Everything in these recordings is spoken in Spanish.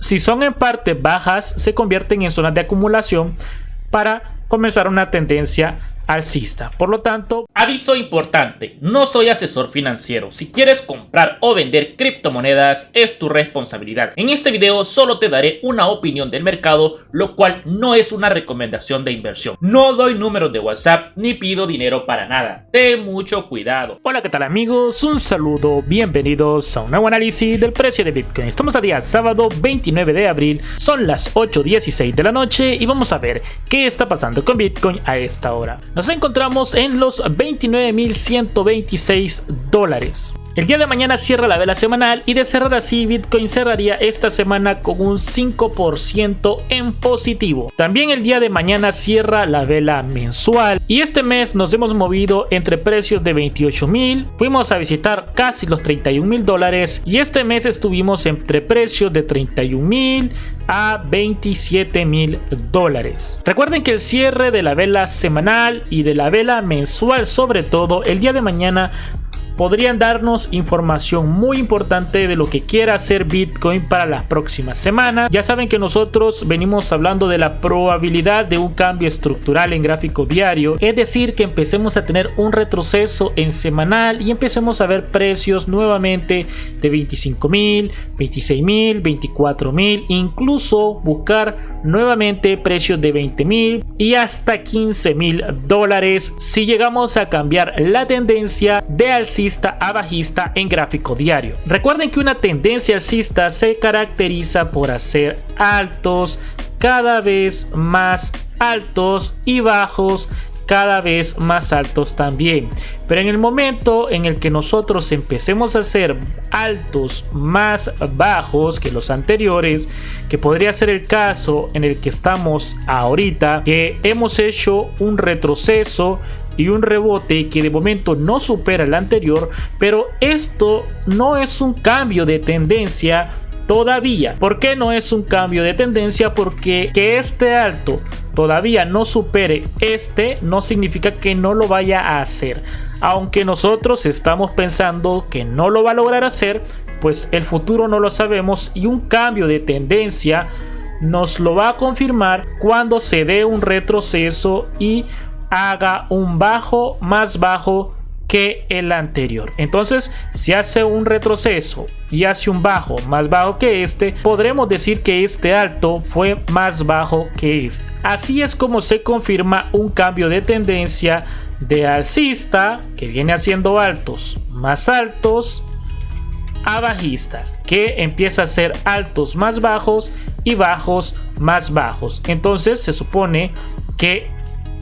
si son en parte bajas, se convierten en zonas de acumulación para comenzar una tendencia alcista. Por lo tanto, aviso importante, no soy asesor financiero. Si quieres comprar o vender criptomonedas es tu responsabilidad. En este video solo te daré una opinión del mercado, lo cual no es una recomendación de inversión. No doy números de WhatsApp ni pido dinero para nada. Ten mucho cuidado. Hola, ¿qué tal amigos? Un saludo, bienvenidos a un nuevo análisis del precio de Bitcoin. Estamos a día sábado 29 de abril, son las 8:16 de la noche y vamos a ver qué está pasando con Bitcoin a esta hora. Nos encontramos en los 29.126 dólares. El día de mañana cierra la vela semanal y de cerrar así, Bitcoin cerraría esta semana con un 5% en positivo. También el día de mañana cierra la vela mensual y este mes nos hemos movido entre precios de 28.000, fuimos a visitar casi los 31.000 dólares y este mes estuvimos entre precios de 31.000 a 27.000 dólares. Recuerden que el cierre de la vela semanal y de la vela mensual, sobre todo el día de mañana, podrían darnos información muy importante de lo que quiera hacer Bitcoin para las próximas semanas. Ya saben que nosotros venimos hablando de la probabilidad de un cambio estructural en gráfico diario, es decir, que empecemos a tener un retroceso en semanal y empecemos a ver precios nuevamente de 25.000, 26.000, 24.000, incluso buscar nuevamente precios de 20.000 y hasta 15.000 dólares si llegamos a cambiar la tendencia de alcista a bajista en gráfico diario. Recuerden que una tendencia alcista se caracteriza por hacer altos cada vez más altos y bajos cada vez más altos también, pero en el momento en el que nosotros empecemos a hacer altos más bajos que los anteriores, que podría ser el caso en el que estamos ahorita, que hemos hecho un retroceso y un rebote que de momento no supera el anterior, pero esto no es un cambio de tendencia todavía. ¿Por qué no es un cambio de tendencia? Porque que este alto todavía no supere este no significa que no lo vaya a hacer. Aunque nosotros estamos pensando que no lo va a lograr hacer, pues el futuro no lo sabemos y un cambio de tendencia nos lo va a confirmar cuando se dé un retroceso y haga un bajo más bajo que el anterior. Entonces, si hace un retroceso y hace un bajo más bajo que este, podremos decir que este alto fue más bajo que este. Así es como se confirma un cambio de tendencia de alcista, que viene haciendo altos más altos, a bajista, que empieza a ser altos más bajos y bajos más bajos. Entonces se supone que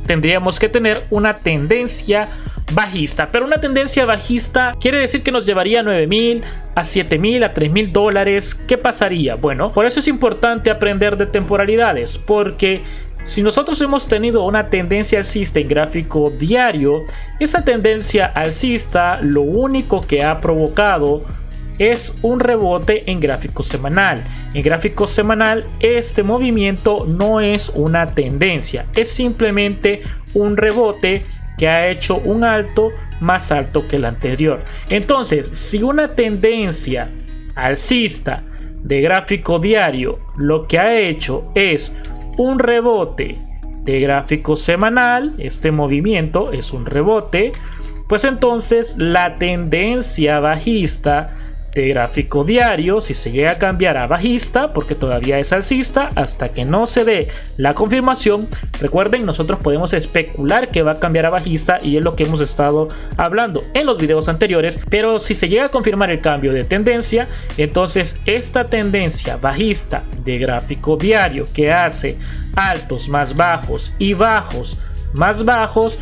tendríamos que tener una tendencia bajista, pero una tendencia bajista quiere decir que nos llevaría a 9.000, a 7.000, a 3.000 dólares. ¿Qué pasaría? Bueno, por eso es importante aprender de temporalidades, porque si nosotros hemos tenido una tendencia alcista en gráfico diario, esa tendencia alcista lo único que ha provocado es un rebote en gráfico semanal. En gráfico semanal este movimiento no es una tendencia, es simplemente un rebote que ha hecho un alto más alto que el anterior. Entonces, si una tendencia alcista de gráfico diario lo que ha hecho es un rebote de gráfico semanal, este movimiento es un rebote, pues entonces la tendencia bajista de gráfico diario, si se llega a cambiar a bajista, porque todavía es alcista hasta que no se dé la confirmación. Recuerden, nosotros podemos especular que va a cambiar a bajista y es lo que hemos estado hablando en los videos anteriores, pero si se llega a confirmar el cambio de tendencia, entonces esta tendencia bajista de gráfico diario que hace altos más bajos y bajos más bajos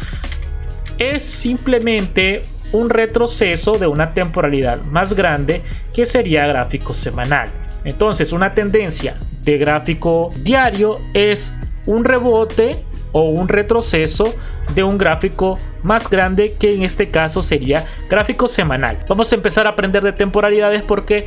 es simplemente un retroceso de una temporalidad más grande, que sería gráfico semanal. Entonces, una tendencia de gráfico diario es un rebote o un retroceso de un gráfico más grande, que en este caso sería gráfico semanal. Vamos a empezar a aprender de temporalidades porque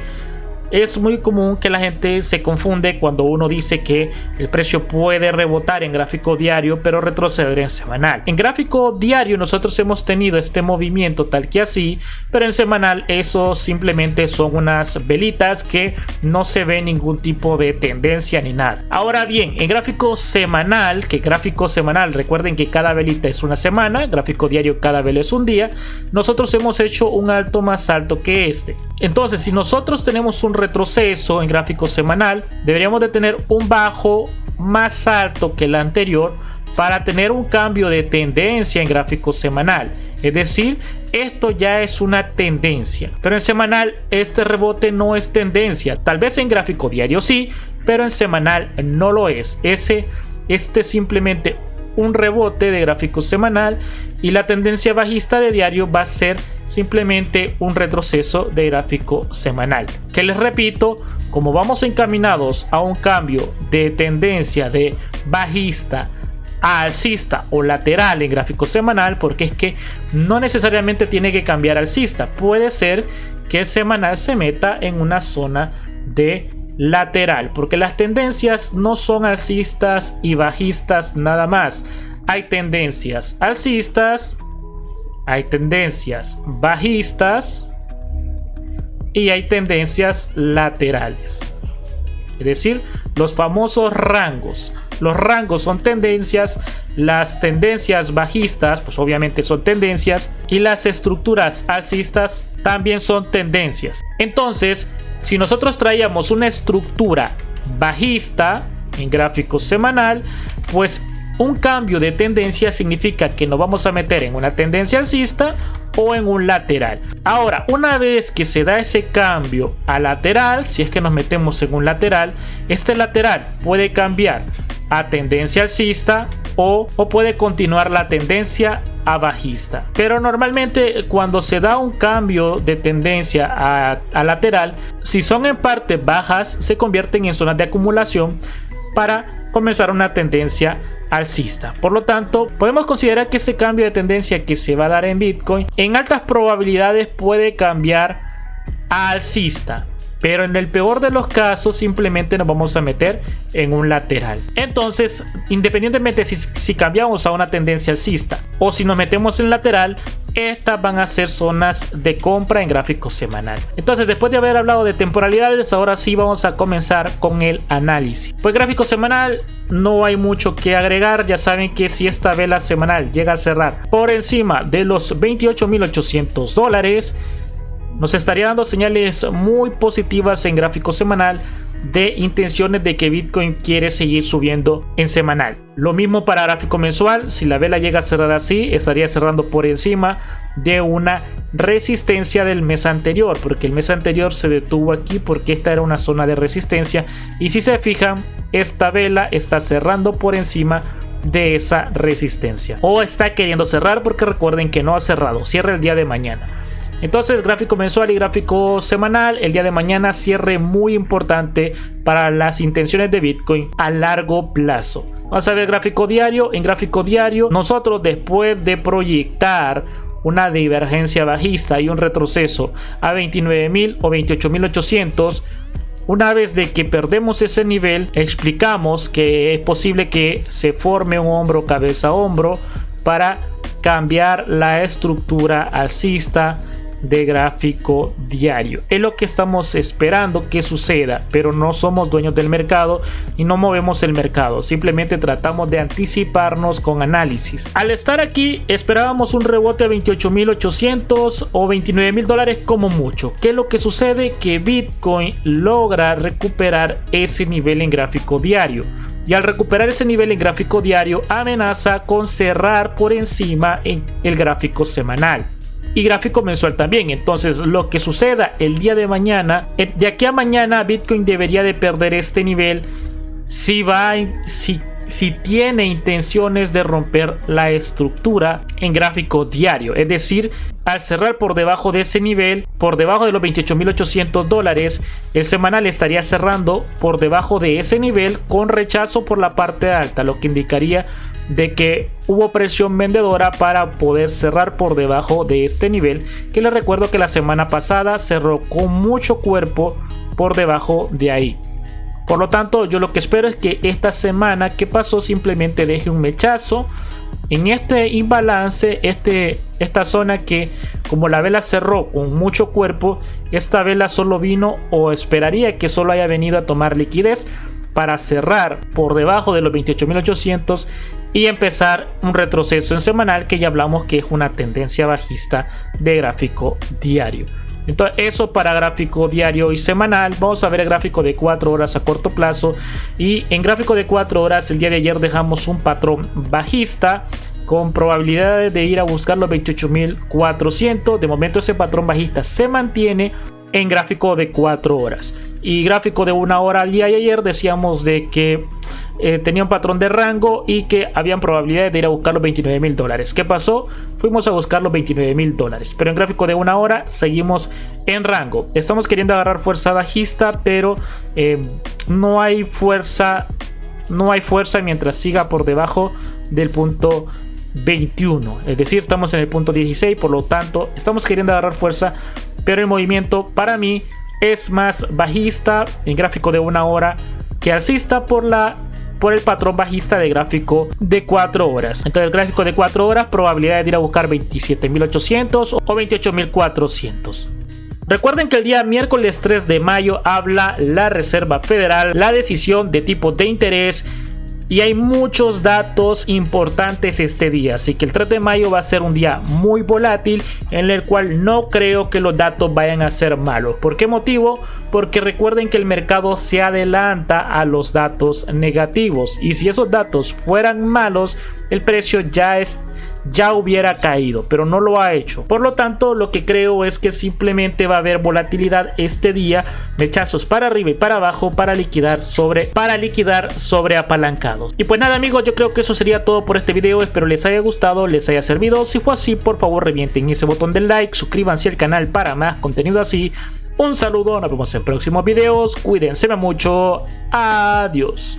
es muy común que la gente se confunde cuando uno dice que el precio puede rebotar en gráfico diario pero retroceder en semanal. En gráfico diario nosotros hemos tenido este movimiento tal que así, pero en semanal eso simplemente son unas velitas que no se ve ningún tipo de tendencia ni nada. Ahora bien, en gráfico semanal, recuerden que cada velita es una semana, gráfico diario cada vela es un día, nosotros hemos hecho un alto más alto que este. Entonces, si nosotros tenemos un retroceso en gráfico semanal, deberíamos de tener un bajo más alto que el anterior para tener un cambio de tendencia en gráfico semanal. Es decir, esto ya es una tendencia, pero en semanal este rebote no es tendencia. Tal vez en gráfico diario sí, pero en semanal no lo es. Este es simplemente un rebote de gráfico semanal y la tendencia bajista de diario va a ser simplemente un retroceso de gráfico semanal, que les repito, como vamos encaminados a un cambio de tendencia de bajista a alcista o lateral en gráfico semanal, porque es que no necesariamente tiene que cambiar alcista, puede ser que el semanal se meta en una zona de lateral, porque las tendencias no son alcistas y bajistas nada más. Hay tendencias alcistas, hay tendencias bajistas y hay tendencias laterales, es decir, los famosos rangos. Los rangos son tendencias, las tendencias bajistas pues obviamente son tendencias y las estructuras alcistas también son tendencias. Entonces, si nosotros traíamos una estructura bajista en gráfico semanal, pues un cambio de tendencia significa que nos vamos a meter en una tendencia alcista o en un lateral. Ahora, una vez que se da ese cambio a lateral, si es que nos metemos en un lateral, este lateral puede cambiar a tendencia alcista o puede continuar la tendencia a bajista. Pero normalmente cuando se da un cambio de tendencia a lateral, si son en parte bajas, se convierten en zonas de acumulación para comenzar una tendencia alcista. Por lo tanto, podemos considerar que ese cambio de tendencia que se va a dar en Bitcoin en altas probabilidades puede cambiar a alcista, pero en el peor de los casos simplemente nos vamos a meter en un lateral. Entonces, independientemente si cambiamos a una tendencia alcista o si nos metemos en lateral, estas van a ser zonas de compra en gráfico semanal. Entonces, después de haber hablado de temporalidades, ahora sí vamos a comenzar con el análisis. Pues gráfico semanal no hay mucho que agregar. Ya saben que si esta vela semanal llega a cerrar por encima de los $28.800, nos estaría dando señales muy positivas en gráfico semanal de intenciones de que Bitcoin quiere seguir subiendo en semanal. Lo mismo para gráfico mensual. Si la vela llega a cerrar así, estaría cerrando por encima de una resistencia del mes anterior, porque el mes anterior se detuvo aquí porque esta era una zona de resistencia, y si se fijan, esta vela está cerrando por encima de esa resistencia, o está queriendo cerrar, porque recuerden que no ha cerrado, cierra el día de mañana. Entonces, gráfico mensual y gráfico semanal, el día de mañana cierre muy importante para las intenciones de Bitcoin a largo plazo. Vamos a ver gráfico diario. En gráfico diario, nosotros después de proyectar una divergencia bajista y un retroceso a 29.000 o 28.800, una vez de que perdemos ese nivel, explicamos que es posible que se forme un hombro cabeza hombro para cambiar la estructura alcista de gráfico diario. Es lo que estamos esperando que suceda, pero no somos dueños del mercado y no movemos el mercado, simplemente tratamos de anticiparnos con análisis. Al estar aquí esperábamos un rebote a 28.800 o $29.000 como mucho. ¿Qué es lo que sucede? Que Bitcoin logra recuperar ese nivel en gráfico diario, y al recuperar ese nivel en gráfico diario amenaza con cerrar por encima en el gráfico semanal y gráfico mensual también. Entonces, lo que suceda el día de mañana, de aquí a mañana, Bitcoin debería de perder este nivel si si tiene intenciones de romper la estructura en gráfico diario, es decir, al cerrar por debajo de ese nivel, por debajo de los $28.800, el semanal estaría cerrando por debajo de ese nivel con rechazo por la parte alta, lo que indicaría de que hubo presión vendedora para poder cerrar por debajo de este nivel, que les recuerdo que la semana pasada cerró con mucho cuerpo por debajo de ahí. Por lo tanto, yo lo que espero es que esta semana que pasó simplemente deje un mechazo en este imbalance, esta zona que, como la vela cerró con mucho cuerpo, esta vela solo vino, o esperaría que solo haya venido a tomar liquidez para cerrar por debajo de los 28.800 y empezar un retroceso en semanal, que ya hablamos que es una tendencia bajista de gráfico diario. Entonces, eso para gráfico diario y semanal. Vamos a ver el gráfico de 4 horas a corto plazo. Y en gráfico de 4 horas, el día de ayer dejamos un patrón bajista con probabilidades de ir a buscar los 28.400. De momento ese patrón bajista se mantiene en gráfico de 4 horas. Y gráfico de 1 hora, al día de ayer decíamos de que tenía un patrón de rango y que habían probabilidades de ir a buscar los $29.000. ¿Qué pasó? Fuimos a buscar los $29.000, pero en gráfico de 1 hora seguimos en rango. Estamos queriendo agarrar fuerza bajista, pero no hay fuerza mientras siga por debajo del punto 21, es decir, estamos en el punto 16, por lo tanto estamos queriendo agarrar fuerza, pero el movimiento para mí es más bajista en gráfico de 1 hora que alcista por el patrón bajista de gráfico de 4 horas. Entonces el gráfico de 4 horas, probabilidad de ir a buscar 27.800 o 28.400. Recuerden que el día miércoles 3 de mayo habla la Reserva Federal, la decisión de tipos de interés, y hay muchos datos importantes este día, así que el 3 de mayo va a ser un día muy volátil, en el cual no creo que los datos vayan a ser malos. ¿Por qué motivo? Porque recuerden que el mercado se adelanta a los datos negativos, y si esos datos fueran malos, el precio ya hubiera caído, pero no lo ha hecho. Por lo tanto, lo que creo es que simplemente va a haber volatilidad este día, mechazos para arriba y para abajo para liquidar sobre apalancados. Y pues nada, amigos, yo creo que eso sería todo por este video. Espero les haya gustado, les haya servido. Si fue así, por favor revienten ese botón del like, suscríbanse al canal para más contenido así. Un saludo, nos vemos en próximos videos, cuídense mucho, adiós.